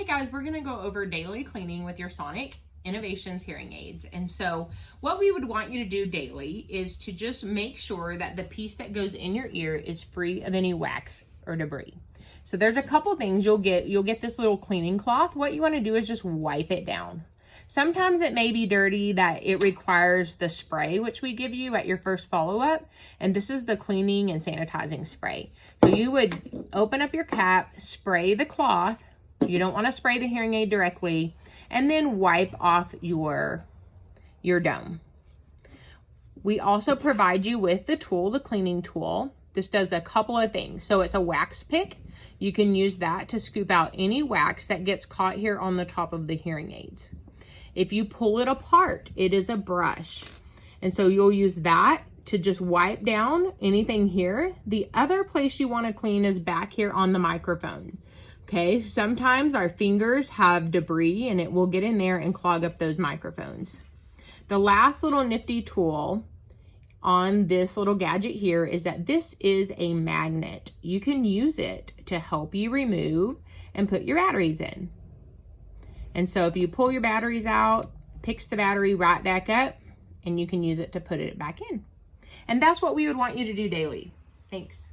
Hey guys, we're gonna go over daily cleaning with your Sonic Innovations hearing aids. And so what we would want you to do daily is to just make sure that the piece that goes in your ear is free of any wax or debris. So there's a couple things you'll get this little cleaning cloth. What you want to do is just wipe it down. Sometimes it may be dirty that it requires the spray, which we give you at your first follow-up. And this is the cleaning and sanitizing spray. So you would open up your cap, spray the cloth. You don't want to spray the hearing aid directly, and then wipe off your dome. We also provide you with the tool, the cleaning tool. This does a couple of things. So it's a wax pick. You can use that to scoop out any wax that gets caught here on the top of the hearing aids. If you pull it apart, it is a brush. And so you'll use that to just wipe down anything here. The other place you want to clean is back here on the microphone. Okay, sometimes our fingers have debris and it will get in there and clog up those microphones. The last little nifty tool on this little gadget here is that this is a magnet. You can use it to help you remove and put your batteries in. And so if you pull your batteries out, picks the battery right back up, and you can use it to put it back in. And that's what we would want you to do daily. Thanks.